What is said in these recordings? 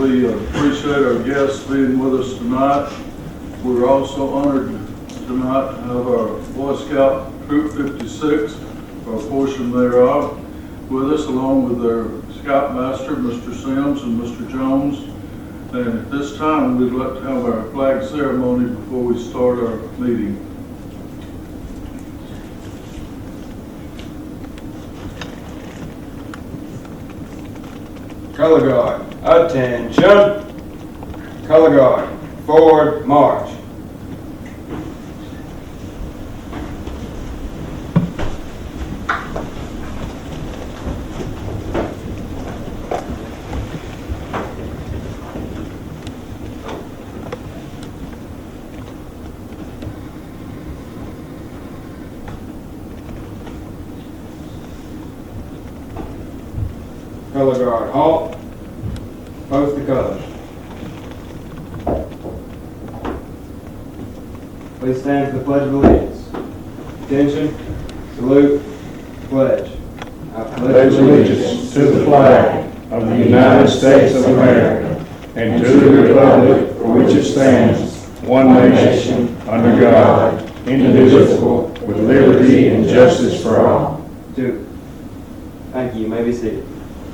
we appreciate our guests being with us tonight. We're also honored tonight to have our Boy Scout Troop 56, or a portion thereof, with us, along with their Scoutmaster, Mr. Sims and Mr. Jones. And at this time, we'd like to have our flag ceremony before we start our meeting. Color guard, attention. Color guard, forward march. Color guard, halt. Post the colors. Please stand for the Pledge of Allegiance. Attention, salute, pledge. I Pledge allegiance to the flag of the United States of America and to the republic for which it stands, one nation, under God, indivisible, with liberty and justice for all. Two. Thank you. You may be seated.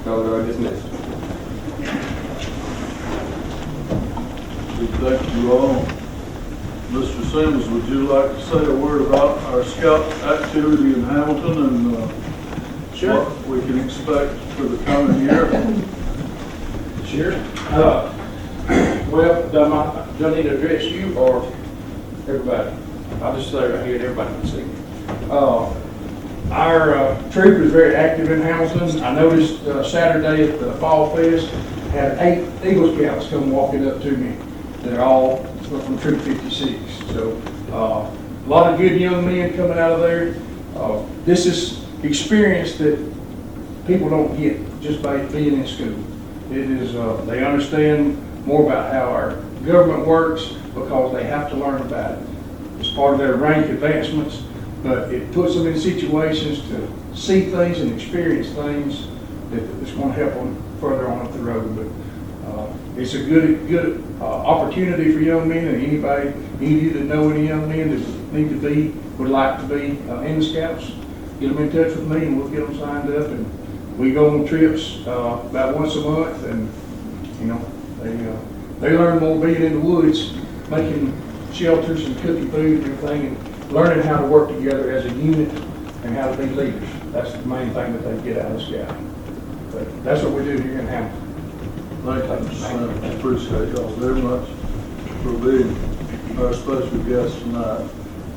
Color guard dismissed. We thank you all. Mr. Sims, would you like to say a word about our Scout activity in Hamilton and what we can expect for the coming year? Sure. Well, do I need to address you or everybody? I'll just say right here and everybody can see. Our troop is very active in Hamilton. I noticed Saturday at the Fall Fest, had 8 Eagle Scouts come walking up to me. They're all from Troop 56. So a lot of good young men coming out of there. This is experience that people don't get just by being in school. It is, they understand more about how our government works because they have to learn about it. It's part of their rank advancements, but it puts them in situations to see things and experience things that's going to help them further on up the road. But it's a good opportunity for young men, and any of you that know any young men that would like to be in the Scouts, get them in touch with me and we'll get them signed up. And we go on trips about once a month, and you know they learn more being in the woods, making shelters and cooking food and everything, and learning how to work together as a unit and how to be leaders. That's the main thing that they get out of Scout. But that's what we do here in Hamilton. Thank you, Mr. Sims. Appreciate y'all very much for being our special guest tonight.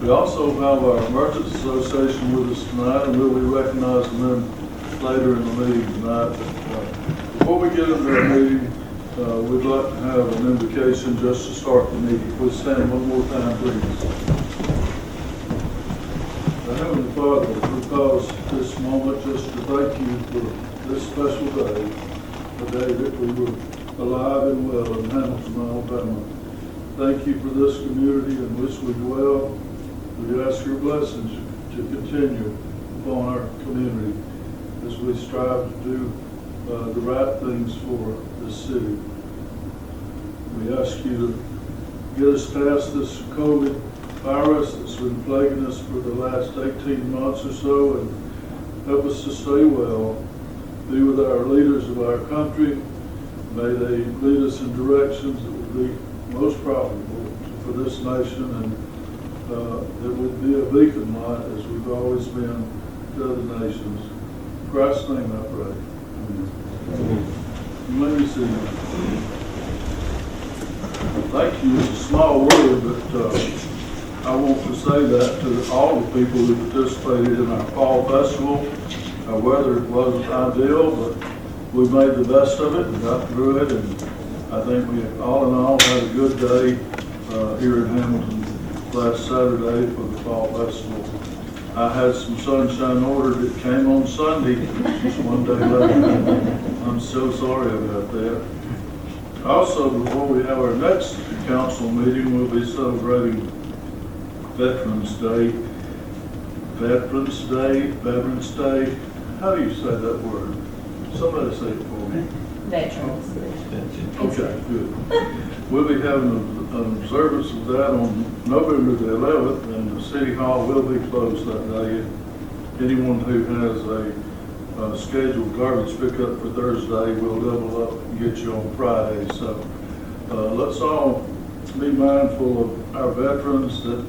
We also have our Merchants Association with us tonight, and we'll be recognizing them later in the meeting tonight. But, before we get into the meeting, we'd like to have an invocation just to start the meeting. Please stand one more time, please. Heavenly Father, we pause this moment just to thank you for this special day, the day that we were alive and well in Hamilton, Alabama. Thank you for this community in which we dwell. We ask your blessings to continue upon our community as we strive to do the right things for this city. We ask you to get us past this COVID virus that's been plaguing us for the last 18 months or so, and help us to stay well. Be with our leaders of our country. May they lead us in directions that would be most profitable for this nation, and that would be a beacon light as we've always been to other nations. In Christ's name I pray. Amen. You may be seated. Thank you is a small word, but I want to say that to all the people who participated in our fall festival. Our weather wasn't ideal, but we made the best of it and got through it, and I think we all in all had a good day here in Hamilton last Saturday for the fall festival. I had some sunshine ordered that came on Sunday, just one day later. I'm so sorry about that. Also, before we have our next council meeting, we'll be celebrating Veterans Day. Veterans Day, Veterans Day. How do you say that word? Somebody say it for me. veterans. Okay, good. We'll be having an observance of that on November the 11th, and the city hall will be closed that day. Anyone who has a scheduled garbage pickup for Thursday will double up and get you on Friday. So let's all be mindful of our veterans that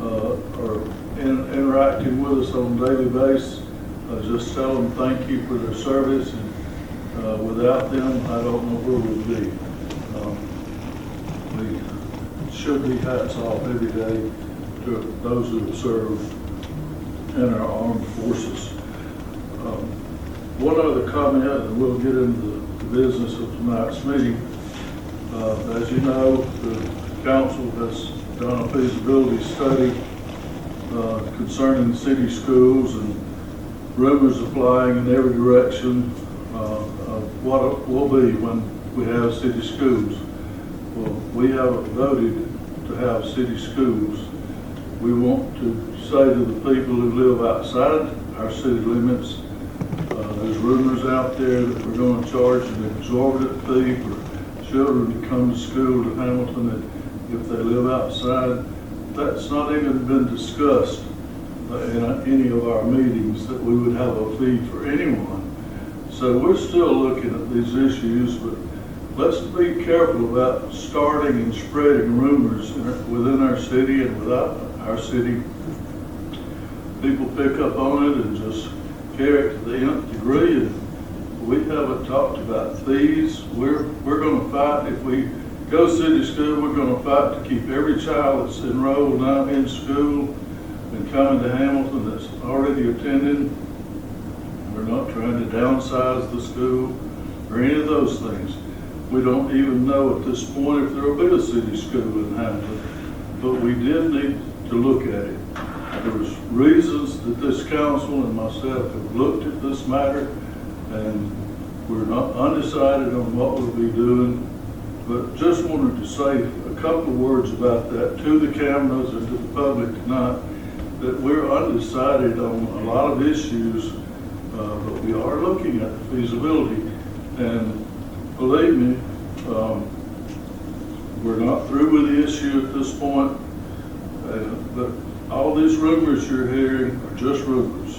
are interacting with us on a daily basis. Just tell them thank you for their service, and without them, I don't know where we'd be. We should be hats off every day to those who have served in our armed forces. One other comment, and we'll get into the business of tonight's meeting. As you know, the council has done a feasibility study concerning city schools, and rumors are flying in every direction of what it will be when we have city schools. Well, we haven't voted to have city schools. We want to say to the people who live outside our city limits, there's rumors out there that we're going to charge an exorbitant fee for children to come to school to Hamilton if they live outside. That's not even been discussed in any of our meetings, that we would have a fee for anyone. So we're still looking at these issues, but let's be careful about starting and spreading rumors within our city and without our city. People pick up on it and just carry it to the nth degree, and we haven't talked about fees. We're going to fight. If we go city school, we're going to fight to keep every child that's enrolled now in school and coming to Hamilton that's already attending. We're not trying to downsize the school or any of those things. We don't even know at this point if there will be a city school in Hamilton, but we did need to look at it. There was reasons that this council and myself have looked at this matter, and we're not undecided on what we'll be doing, but just wanted to say a couple of words about that to the cameras and to the public tonight, that we're undecided on a lot of issues, but we are looking at the feasibility. And believe me, we're not through with the issue at this point, but all these rumors you're hearing are just rumors.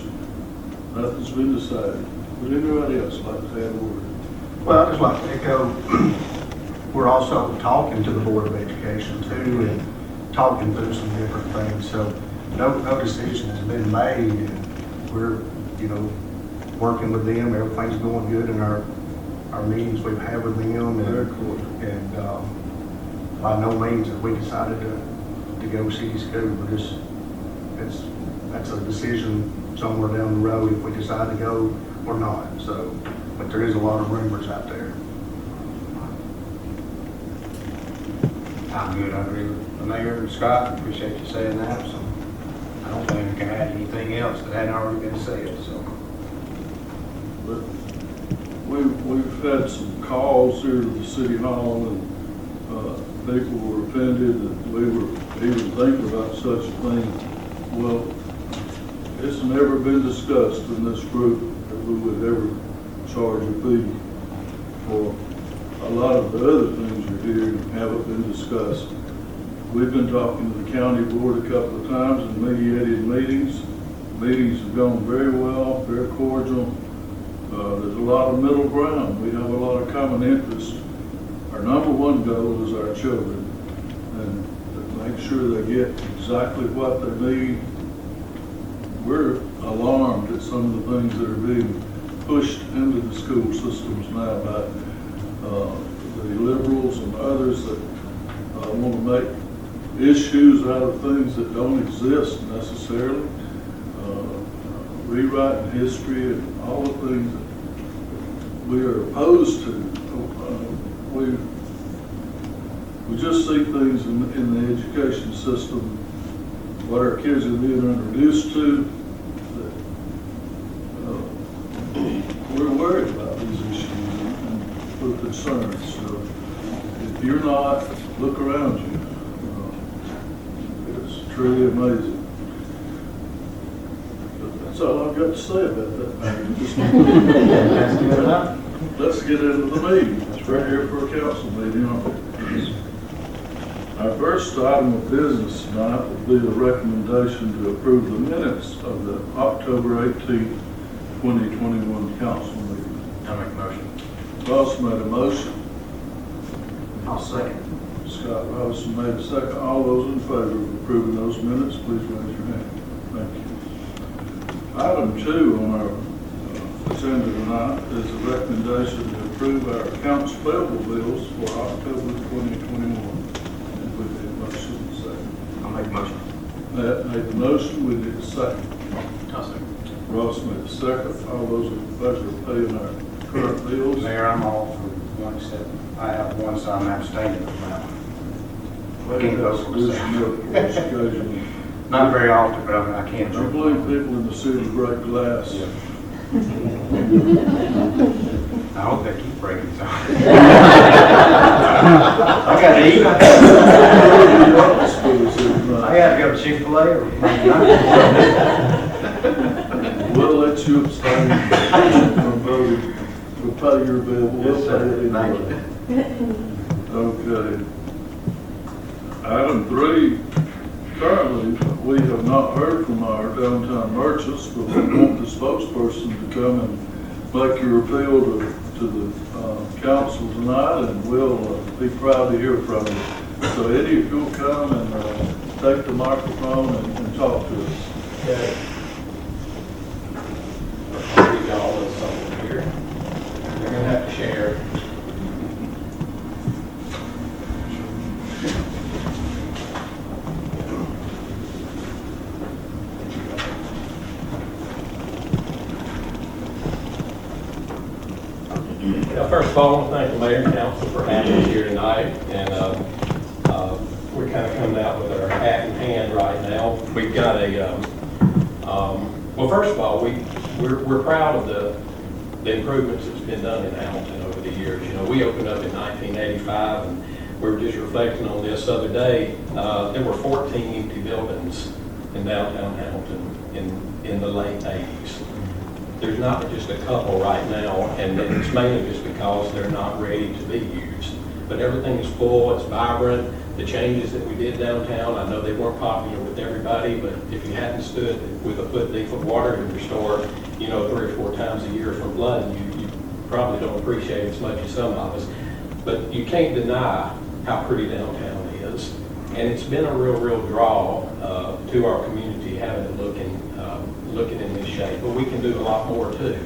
Nothing's been decided. Would anybody else like to add a word? Well, I'd just like to echo, we're also talking to the Board of Education too, and talking through some different things. So no decision has been made, and we're, working with them. Everything's going good in our meetings we've had with them. Very cool. And by no means have we decided to go city school. We're just, that's a decision somewhere down the road if we decide to go or not. So, but there is a lot of rumors out there. I'm good. I agree with the mayor and Scott. Appreciate you saying that. So I don't think we can add anything else that hadn't already been said. So But we've had some calls here to the city hall, and people were offended that we were even thinking about such a thing. Well, it's never been discussed in this group that we would ever charge a fee for a lot of the other things you're hearing haven't been discussed. We've been talking to the county board a couple of times in mediated meetings. Meetings have gone very well, very cordial. There's a lot of middle ground. We have a lot of common interests. Our number one goal is our children, and to make sure they get exactly what they need. We're alarmed at some of the things that are being pushed into the school systems now by the liberals and others that want to make issues out of things that don't exist necessarily. Rewriting history and all the things that we are opposed to. We just see things in the education system, what our kids are being introduced to, that we're worried about these issues and we're concerned. So if you're not, look around you. It's truly amazing. That's all I've got to say about that matter. that's good enough. let's get into the meeting. We're here for a council meeting, aren't we? Our first item of business tonight will be the recommendation to approve the minutes of the October 18th, 2021 council meeting. I'll make a motion. Ross made a motion. I'll second. Scott Robinson made a second. All those in favor of approving those minutes, please raise your hand. Thank you. Item 2 on our agenda tonight is a recommendation to approve our accounts payable bills for October 2021. And we need a motion and a second. I'll make a motion. Matt made the motion, we need a second. I'll second. Ross made a second. All those in favor of paying our current bills? Mayor, I'm all for one except I have one, so I'm abstaining from that one. Can't vote for the Occasionally. Not very often, but I can't I vote. believe people in the city break glass. I hope they keep breaking some. I gotta eat. I gotta go to Chick-fil-A or. We'll let you abstain from voting. We'll pay your bill. We'll pay it anyway. Okay. Item 3, currently, we have not heard from our downtown merchants, but we want the spokesperson to come and make your appeal to the council tonight, and we'll be proud to hear from you. So Eddie, if you'll come and take the microphone and talk to us. Okay. I'll read y'all this over here. They're gonna have to share. Well, first of all, I want to thank the mayor and council for having us here tonight, and we're kind of coming out with our hat in hand right now. We've got a, well, first of all, we're proud of the improvements that's been done in Hamilton over the years. You know, we opened up in 1985, and we were just reflecting on this other day. There were 14 empty buildings in downtown Hamilton in the late 80s. There's not just a couple right now, and it's mainly just because they're not ready to be used. But everything is full, it's vibrant. The changes that we did downtown, I know they weren't popular with everybody, but if you hadn't stood with a foot deep of water in your store, you know, 3 or 4 times a year from flooding, you probably don't appreciate it as much as some of us. But you can't deny how pretty downtown is. And it's been a real draw to our community having it looking in this shape, but we can do a lot more too.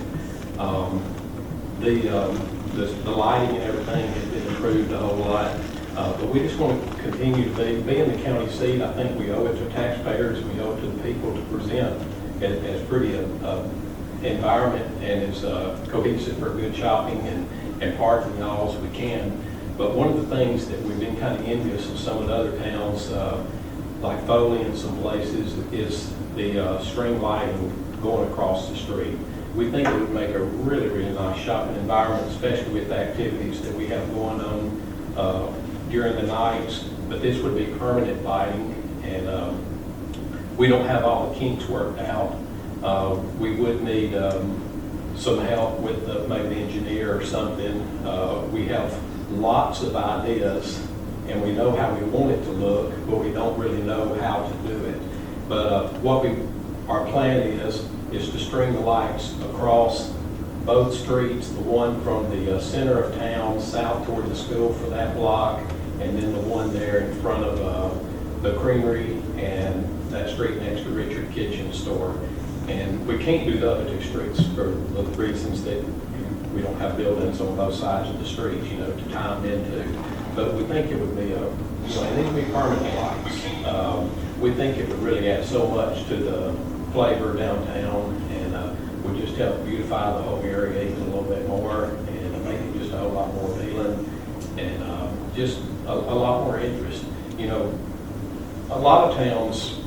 The lighting and everything has been improved a whole lot, but we just want to continue to being the county seat. I think we owe it to taxpayers, we owe it to the people to present as pretty environment and as cohesive for good shopping and parking and all as we can. But one of the things that we've been kind of envious of some of the other towns, like Foley and some places, is the string lighting going across the street. We think it would make a really nice shopping environment, especially with the activities that we have going on during the nights. But this would be permanent lighting, and we don't have all the kinks worked out. We would need some help with maybe the engineer or something. We have lots of ideas, and we know how we want it to look, but we don't really know how to do it. But our plan is to string the lights across both streets, the one from the center of town south toward the school for that block, and then the one there in front of the creamery and that street next to Richard Kitchen Store. And we can't do the other 2 streets for the reasons that we don't have buildings on both sides of the street, you know, to tie them into. But we think it would be it needs to be permanent lights. We think it would really add so much to the flavor downtown, and would just help beautify the whole area even a little bit more, and make it just a whole lot more appealing, and just a lot more interest. You know, a lot of towns,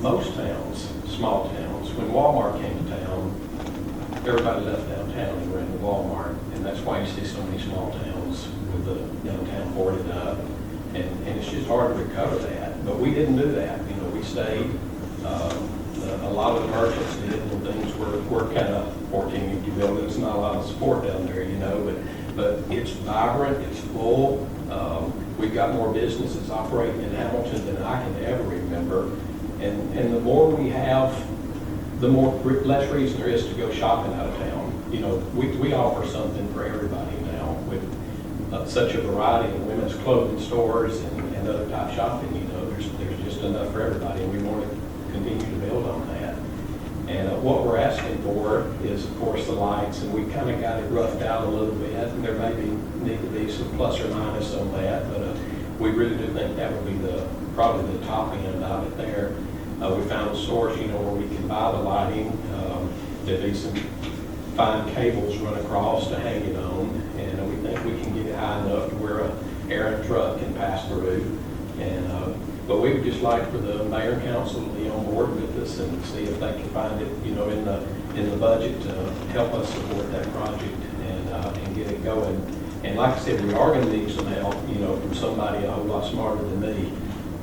most towns, small towns, when Walmart came to town, everybody left downtown and ran to Walmart, and that's why you see so many small towns with the downtown boarded up, and it's just hard to recover that. But we didn't do that. You know, we stayed. a lot of the merchants did when things were kind of 14, if you will. There's not a lot of support down there, you know, but it's vibrant, it's full. We've got more businesses operating in Hamilton than I can ever remember. And the more we have, the less reason there is to go shopping out of town. You know, we offer something for everybody now with such a variety of women's clothing stores and other type shopping. You know, there's just enough for everybody, and we want to continue to build on that. And what we're asking for is, of course, the lights, and we kind of got it roughed out a little bit. And there may need to be some plus or minus on that, but we really do think that would be probably the top end of it there. We found a source, you know, where we can buy the lighting. There'd be some fine cables run across to hang it on, and we think we can get it high enough to where a errant truck can pass through. But we would just like for the mayor and council to be on board with us and see if they can find it, you know, in the budget to help us support that project and get it going. And like I said, we are going to need some help, you know, from somebody a whole lot smarter than me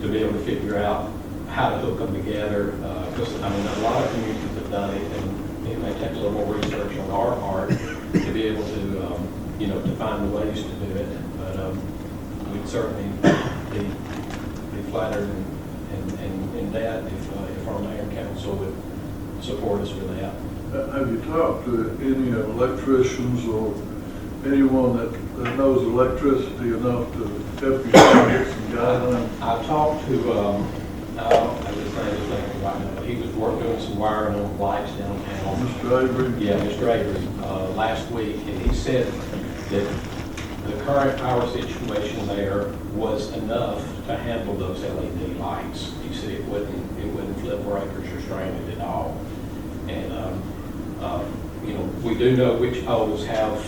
to be able to figure out how to hook them together. Because I mean, a lot of communities have done it, and it may take a little more research on our part to be able to, you know, to find the ways to do it. But we'd certainly be flattered in that if our mayor and council would support us with that. Have you talked to any electricians or anyone that knows electricity enough to help you get some guidelines? I talked to, I don't have his name right now, but he was doing some wiring on lights downtown. Mr. Avery? Yeah, Mr. Avery, last week, and he said that the current power situation there was enough to handle those LED lights. He said it wouldn't flip breakers or strain it at all. And, you know, we do know which poles have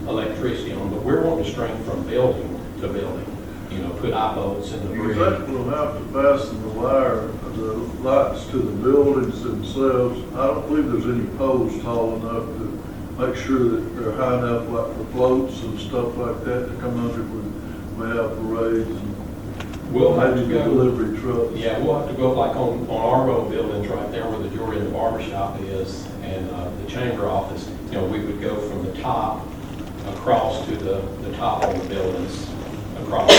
electricity on, but we're wanting to string from building to building. You know, put eye bolts in the You bridge. will have to fasten the wire, the lights to the buildings themselves. I don't believe there's any poles tall enough to make sure that they're high enough, like for floats and stuff like that, to come under when we have parades and We'll have to maybe go. delivery trucks. Yeah, we'll have to go like on our road buildings right there where the jewelry and the barber shop is and the chamber office. You know, we would go from the top across to the top of the buildings across.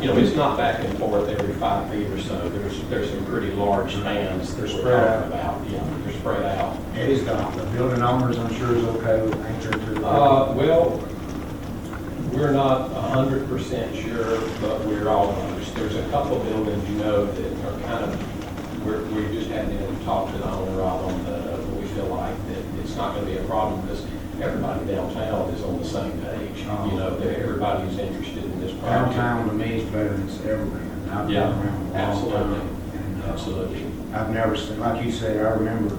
You know, it's not back and forth every 5 feet or so. There's some pretty large spans they're spread out about. Yeah, they're spread out. Eddie's got the building owners, I'm sure is okay with anchor to. Well, we're not 100% sure, but we're almost. There's a couple of buildings, you know, that are kind of, we just hadn't even talked to the owner of them, but we feel like that it's not going to be a problem because everybody downtown is on the same page. You know, that everybody's interested in this project. Downtown to me is better than it's ever been. I've been Yeah, around a long absolutely. time. And, Absolutely. I've never seen, like you said, I remember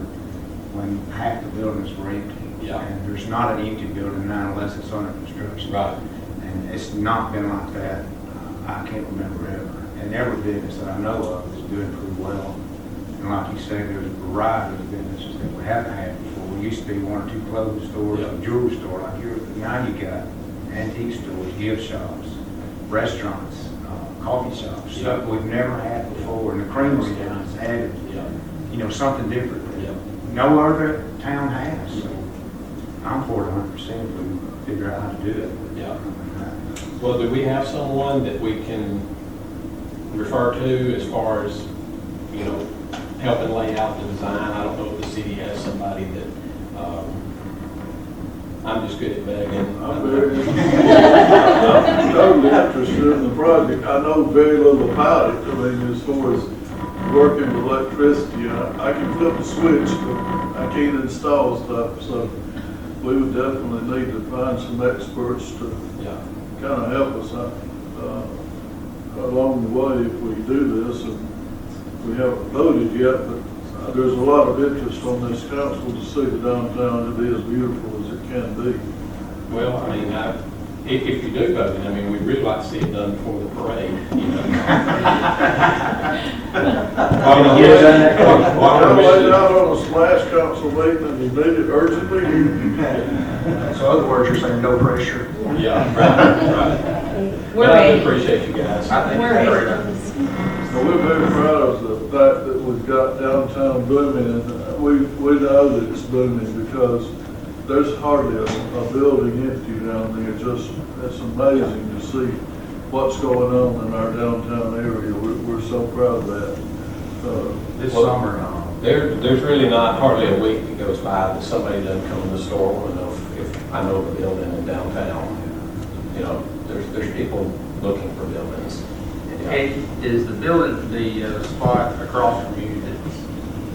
when half the buildings were empty. Yeah. And there's not an empty building now unless it's under construction. Right. And it's not been like that, I can't remember ever. And every business that I know of is doing pretty well. And like you say, there's a variety of businesses that we haven't had before. We used to be 1 or 2 clothing stores, Yeah. a jewelry store like yours, but now you got antique stores, gift shops, restaurants, coffee shops, Yeah. stuff we've never had before. And the creamery down has added, Yeah. you know, something different that Yeah. no other town has. So I'm for it 100% if we figure out how to do it. Yeah. Well, do we have someone that we can refer to as far as, you know, helping lay out the design? I don't know if the city has somebody that, I'm just good at begging. I'm totally interested in the project. I know very little about it. I mean, as far as working with electricity, I can flip a switch, but I can't install stuff. So we would definitely need to find some experts to Yeah. kind of help us along the way if we do this. And we haven't voted yet, but there's a lot of interest on this council to see the downtown to be as beautiful as it can be. Well, I mean, if you do vote, I mean, we'd really like to see it done before the parade, you know. Why don't you get it done that quick? Why I don't we laid do- out on a last council meeting and you need it urgently. So in other words, you're saying no pressure? Yeah, right. We're But I do ready. appreciate you guys. I think We're it's ready. great. So we're very proud of the fact that we've got downtown booming, and we know that it's booming because there's hardly a building empty down there. It's amazing to see what's going on in our downtown area. We're so proud of that. This summer, There's really not hardly a week that goes by that somebody doesn't come in the store and know if I know of a building in downtown. You know, there's people looking for buildings. Hey, is the building, the spot across from you that's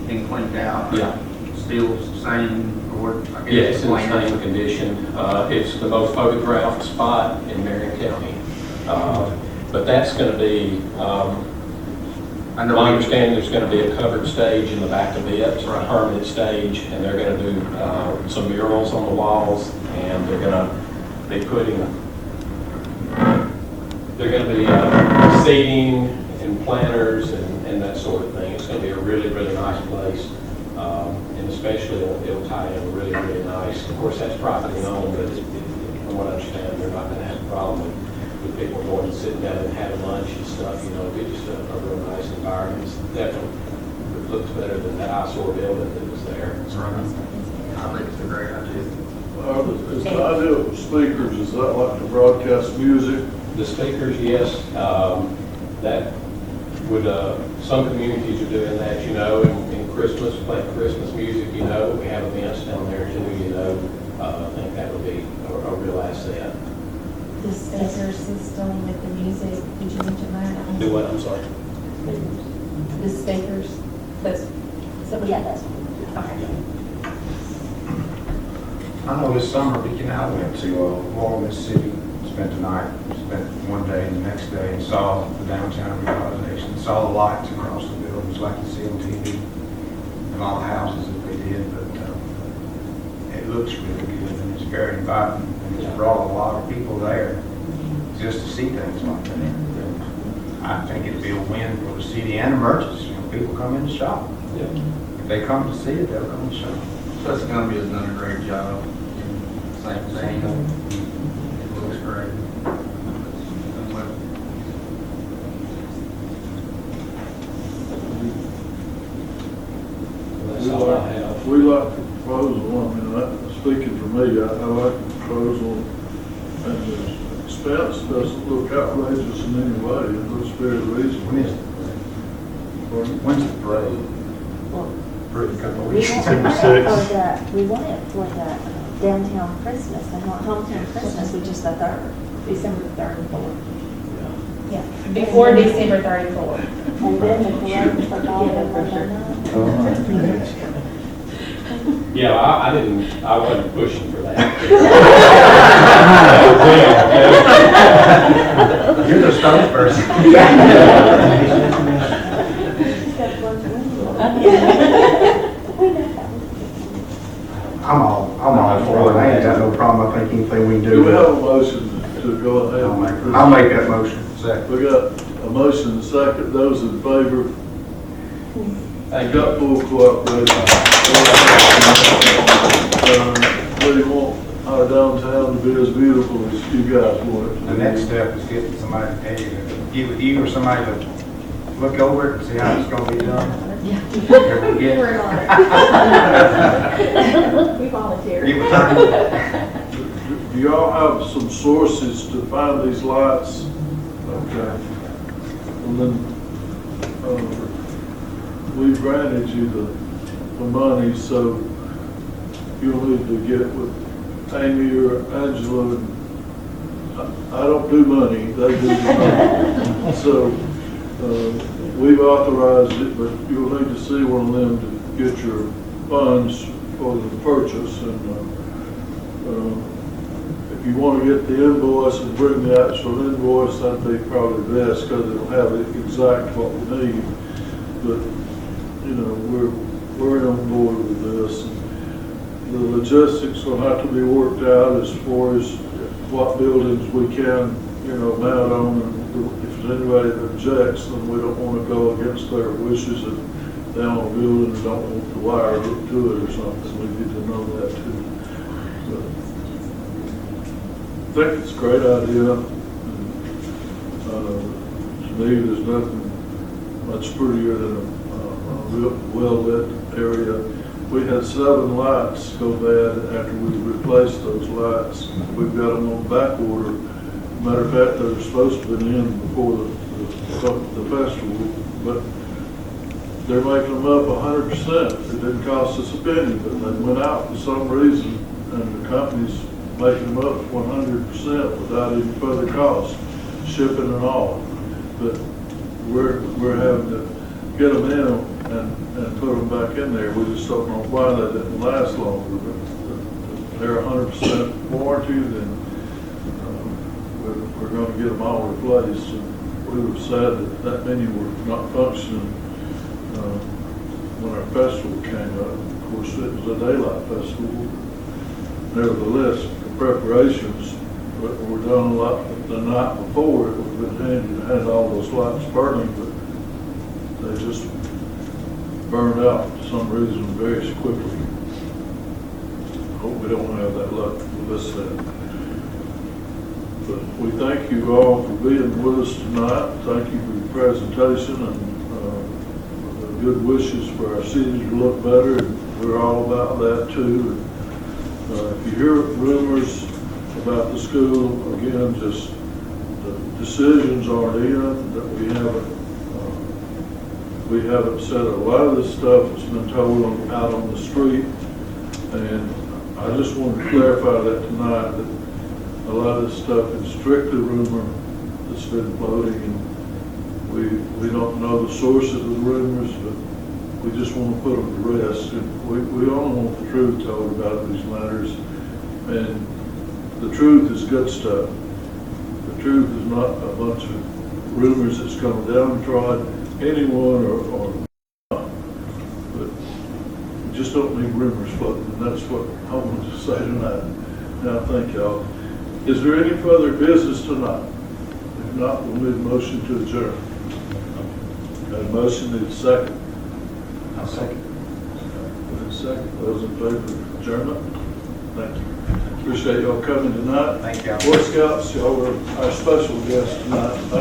been cleaned out? Yeah. Still the same, or I guess? Yeah, it's in the plan? same condition. It's the most photographed spot in Marion County. But that's going to be, I know my we- understanding, there's going to be a covered stage in the back of it, a Right. permanent stage, and they're going to do some murals on the walls, and they're going to be seating and planters and that sort of thing. It's going to be a really, really nice place, and especially it'll tie in really, really nice. Of course, that's privately owned, but from what I understand, they're not going to have a problem with people going and sitting down and having lunch and stuff. You know, it'll be just a real nice environment. It's definitely, it looks better than that eyesore building that was there. That's right. I think it's a great idea. Is the idea of speakers, is that like to broadcast music? The speakers, yes, that would, some communities are doing that, you know, in Christmas, playing Christmas music, you know, we have events down there too, you know. I think that would be a real asset. The speaker system with the music, did you mention that? Do what, I'm sorry? The speakers, that's, so, yeah, that's, okay. I know this summer, I went to Laurel, Mississippi, spent the night, spent one day and the next day and saw the downtown revitalization, saw the lights across the buildings like you see on TV and all the houses that they did, but it looks really good and it's very inviting and it's brought a lot of people there just to see things like that. I think it'd be a win for the city and the merchants, you know, people come in to shop. Yeah. If they come to see it, they'll come to shop. Plus, Columbia has done a great job. Same thing. It looks great. That's all I have. We like the proposal, I mean, speaking for me, I like the proposal, and the expense doesn't look outrageous in any way, it looks very reasonable. When is it? When's the parade? For a couple of We weeks. want it for the downtown Christmas, the hometown Christmas, which is the 3rd. December 3rd and 4th. Yeah. Before December 34th. And then the parade for all of them. Yeah, I wasn't pushing for that. You're the stunt person. I'm all for it. I ain't got no problem. I think anything we can Do do. we have a motion to go ahead? I'll make that motion. Second. We got a motion and a second, those in favor, Thank got you. full cooperation. We want our downtown to be as beautiful as you guys want it. The next step is getting somebody to pay you, get with you or somebody to look over it and see how it's gonna be done. Here we get. We're on it. We volunteer. Get with her. Do y'all have some sources to find these lights? Okay. And then, we granted you the money, so you'll need to get with Amy or Angela. I don't do money, they do the money. So, we've authorized it, but you'll need to see one of them to get your funds for the purchase. And if you want to get the invoice and bring the actual invoice, that'd be probably best because it'll have exact what we need. But, you know, we're on board with this. The logistics will have to be worked out as far as what buildings we can, you know, mount on. And if there's anybody that objects, then we don't want to go against their wishes and they own a building and don't want the wire hooked to it or something. We need to know that too. But I think it's a great idea. To me, there's nothing much prettier than a real well-lit area. We had 7 lights go bad after we replaced those lights. We've got them on back order. Matter of fact, they were supposed to have been in before the festival, but they're making them up 100%. It didn't cost us a penny, but they went out for some reason, and the company's making them up 100% without any further cost, shipping and all. But we're having to get them in and put them back in there. We just don't know why they didn't last longer, but they're 100% warranty, then we're going to get them all replaced. And we were sad that many were not functioning when our festival came up. Of course, it was a daylight festival. Nevertheless, the preparations were done a lot the night before. It would have been handy to have all those lights burning, but they just burned out for some reason very quickly. Hope we don't have that luck with this set. But we thank you all for being with us tonight. Thank you for your presentation and good wishes for our city to look better. And we're all about that too. And, if you hear rumors about the school, again, just the decisions aren't in, that we haven't said a lot of this stuff that's been told out on the street. And I just want to clarify that tonight, that a lot of this stuff is strictly rumor that's been floating, and we don't know the source of the rumors, but we just want to put them to rest. And we only want the truth told about these matters, and the truth is good stuff. The truth is not a bunch of rumors that's come downtrodden anyone or not. But we just don't need rumors floating, and that's what I wanted to say tonight. Now, thank y'all. Is there any further business tonight? If not, we'll need a motion to adjourn. Got a motion, need a second. I'll second. Wait a second. Those in favor of adjournment? Thank you. Appreciate y'all coming tonight. Thank y'all. Boy Scouts, y'all were our special guests tonight. Thank you.